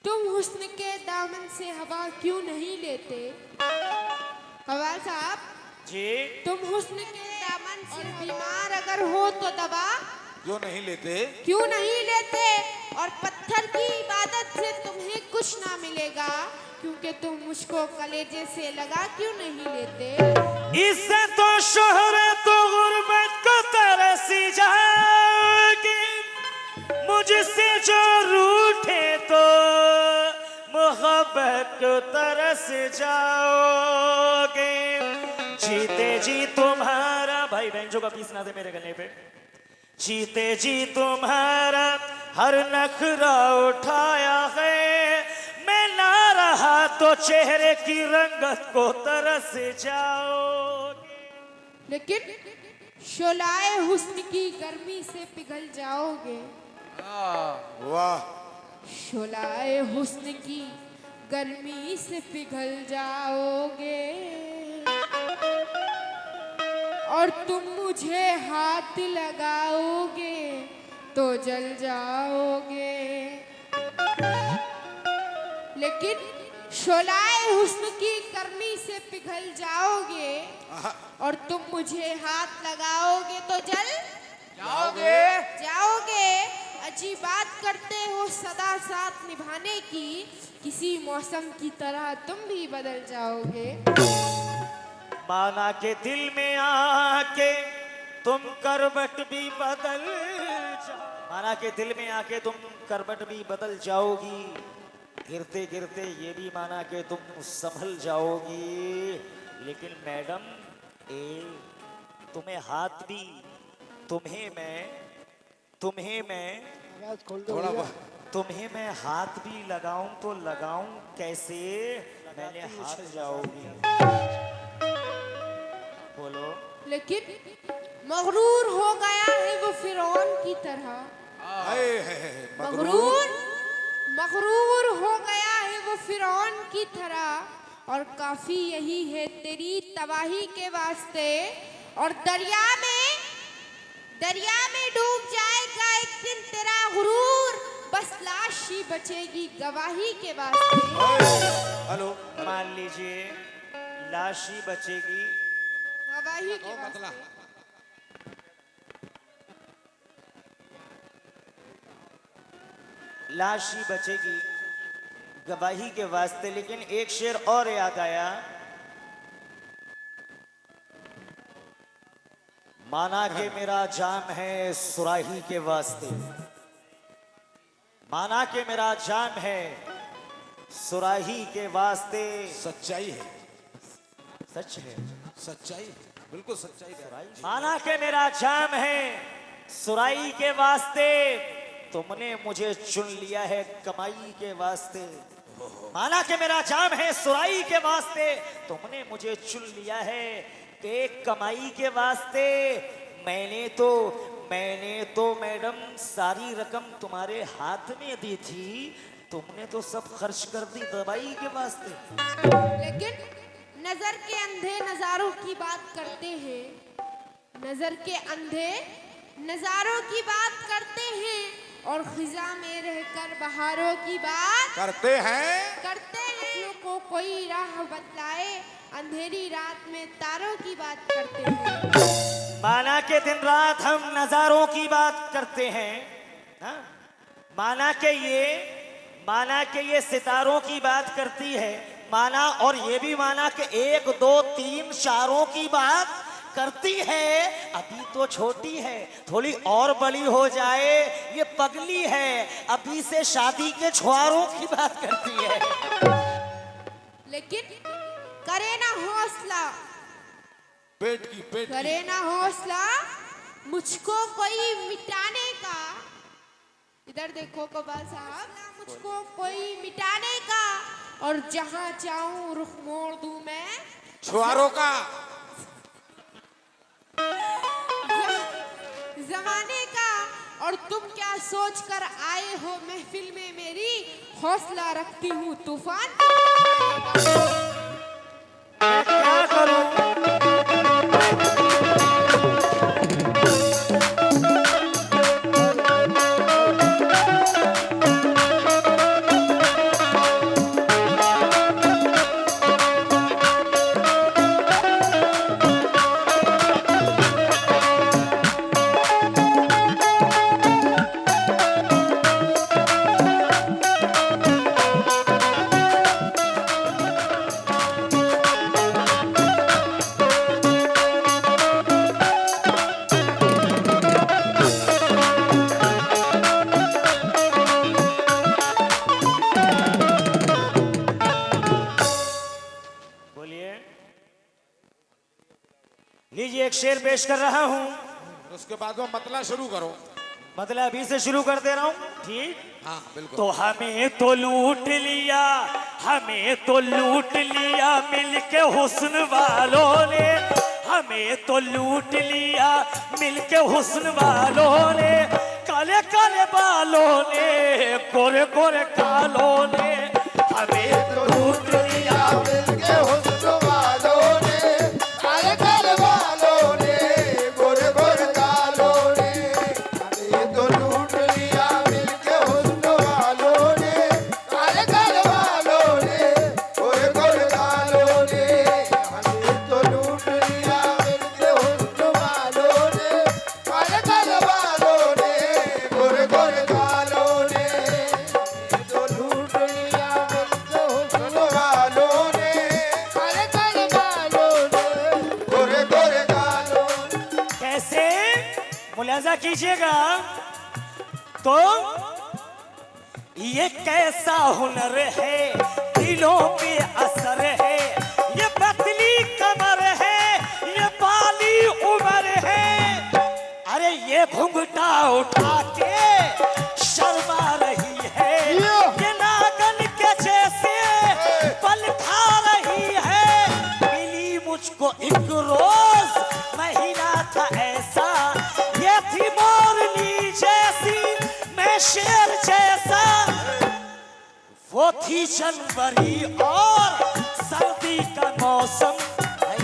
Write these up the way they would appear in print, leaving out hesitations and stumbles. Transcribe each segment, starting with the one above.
तुम हुस्न के दामन से हवा क्यों नहीं लेते? कव्वाल साहब जी, तुम हुस्न के दामन से बीमार अगर हो तो दवा क्यों नहीं लेते? क्यों नहीं लेते? और पत्थर की इबादत से तुम्हें कुछ ना मिलेगा, क्योंकि तुम मुझको कलेजे से लगा क्यों नहीं लेते? इससे तो शोहरत तो गुर्बत को तरसी जाएगी, मुझसे जो रूठे तो मोहब्बत को तरस जाओगे। जीते जी तुम्हारा, भाई बैंजो का पीस ना दे मेरे गले पे। जीते जी तुम्हारा हर नखरा उठाया है, मैं ना रहा तो चेहरे की रंगत को तरस जाओगे। लेकिन शोलाए हुस्न की गर्मी से पिघल जाओगे। वाह, शोलाए हुस्न की गर्मी से पिघल जाओगे और तुम मुझे हाथ लगाओगे तो जल जाओगे। लेकिन शोलाए हुस्न की गर्मी से पिघल जाओगे और तुम मुझे हाथ लगाओगे तो जल जाओगे। अजीब बात करते हो सदा साथ निभाने की, किसी मौसम की तरह तुम भी बदल जाओगे। माना के दिल में आके तुम करवट भी बदल जाओ, माना के दिल में आके तुम करवट भी बदल जाओगी। गिरते गिरते ये भी माना के तुम संभल जाओगी। लेकिन मैडम तुम्हें हाथ भी, तुम्हें मैं थोड़ा तुम्हें मैं हाथ भी लगाऊं तो लगाऊं कैसे? मैंने हाथ जाओगी, बोलो। लेकिन मगरूर हो गया है वो फिरौन की तरह। मगरूर हो गया है वो फिरौन की तरह, और काफी यही है तेरी तबाही के वास्ते। और दरिया में डूब जाएगा एक दिन तेरा गुरूर, बस लाश ही बचेगी गवाही के वास्ते। हेलो, मान लीजिए लाश ही बचेगी, गवाही के वास्ते। लाश ही बचेगी गवाही के वास्ते। लेकिन एक शेर और याद आया, माना के मेरा जाम है सुराही के वास्ते, माना के मेरा जाम है सुराही के वास्ते। सच्चाई है, सच है, सच्चाई है, बिल्कुल सच्चाई है। माना के मेरा जाम है सुराही के वास्ते, तुमने मुझे चुन लिया है कमाई के वास्ते। माना के मेरा जाम है सुराही के वास्ते, तुमने मुझे चुन लिया है एक कमाई के वास्ते। मैंने तो मैडम सारी रकम तुम्हारे हाथ में दी थी, तुमने तो सब खर्च कर दी दवाई के वास्ते। लेकिन नजर के अंधे नजारों की बात करते हैं, नजर के अंधे नजारों की बात करते हैं, और खिजा में रहकर बहारों की बात करते हैं। को कोई राह बतलाए, अंधेरी रात में तारों की बात करते हैं। माना के दिन रात हम नजारों की बात करते हैं, हाँ? माना के ये सितारों की बात करती है, माना और ये भी माना के 1 2 3 4 की बात करती है। अभी तो छोटी है, थोड़ी और बड़ी हो जाए ये पगली है, अभी से शादी के छुआरों की बात करती है। लेकिन करे ना हौसला, पेट की करे ना हौसला मुझको कोई मिटाने का। इधर देखो कव्वाल साहब, मुझको कोई मिटाने का, और जहां चाहूं रुख मोड़ दूं मैं छुआरों का। जमाने का। और तुम क्या सोच कर आए हो महफिल में मेरी, हौसला रखती हूँ तूफान। मैं क्या करूं? लीजिए एक शेर पेश कर रहा हूं। उसके बाद में मतला शुरू करो। मतलब अभी से शुरू कर दे रहा हूं, ठीक। हाँ बिल्कुल। तो हमें तो लूट लिया, हमें तो लूट लिया मिलके हुस्न वालों ने, हमें तो लूट लिया मिलके हुस्न वालों ने, काले काले बालों ने, गोरे गोरे कालों ने, हमें तो लूट लिया मिलके हुस्न वालों ने, काले काले बालों ने, गोरे गोरे कालों ने, हमें तो लूट लिया मिलके हुस्न वालों ने, काले काले बालों ने, गोरे गोरे कालों ने, हमें तो लूट लिया मिलके हुस्न वालों ने, काले काले बालों ने, गोरे गोरे कालों ने, हमें तो लूट लिया मिलके हुस्न वालों ने, काले काले बालों ने, गोरे गोरे कालों ने। कैसे मुलाजा कीजिएगा। तो ये कैसा हुनर है, दिलों पे असर है, ये पतली कमर है, ये बाली उम्र है, अरे ये घुंघटा उठा के शर्मा रही है, ये नागन के जैसे पल खा रही है, मिली मुझको एक रोज महीना था ऐसा, ये थी मोरनी जैसी मैं शेर जैसा, वो थी जनवरी और सर्दी का मौसम। भाई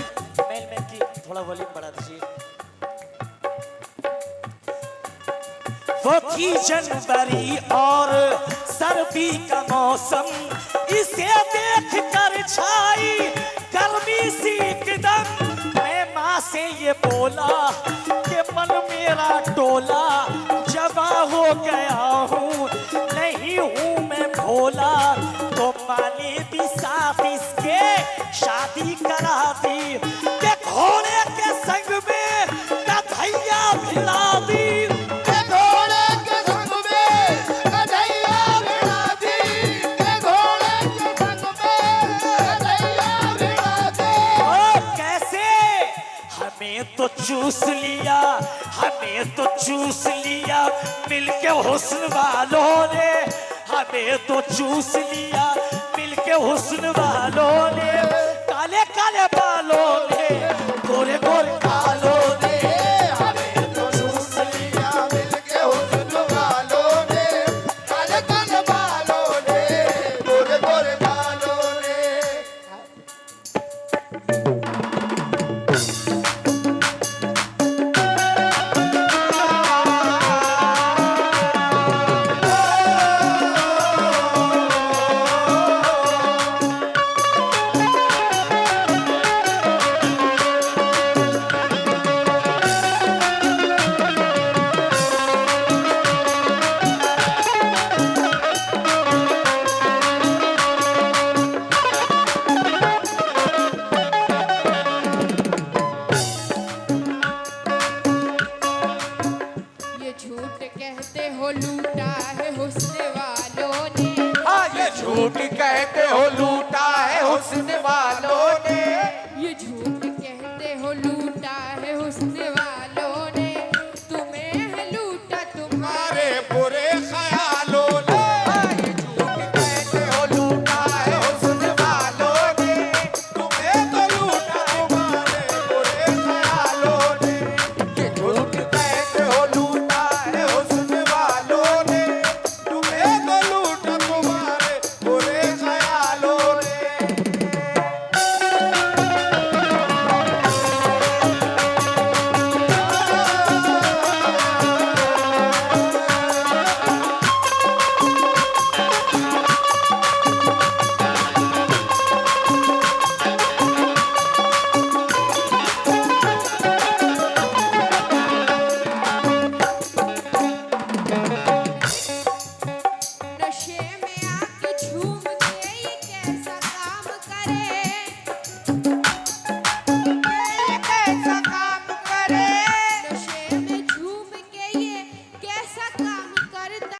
मेल में की थोड़ा वॉल्यूम बढ़ा दीजिए। वो थी जनवरी और सर्दी का मौसम, इसे देख कर छाई गर्मी सी एकदम, मैं माँ से ये बोला कि मन मेरा डोला, जवा हो गया हूँ नहीं हूँ मैं भोला, तो माने भी साथ इसके शादी करा दी, के घोड़े के संग में कन्हैया भिड़ा दी, के घोड़े के संग में कन्हैया भिड़ा दी, के घोड़े के संग में कन्हैया भिड़ा दी। ओ कैसे हमें तो चूस लिया, हमें तो चूस लिया मिलके हुस्न वालों ने, हमें तो चूस लिया मिलके हुस्न वालों ने, काले काले बालों ने, गोरे गोरे कालों ने, हमें तो चूस लिया मिलके हुस्न वालों ने, काले काले बालों ने, गोरे गोरे कालों ने। ये झूठ कहते हो लूटा है हुस्न वालों ने, ये झूठ कहते हो लूट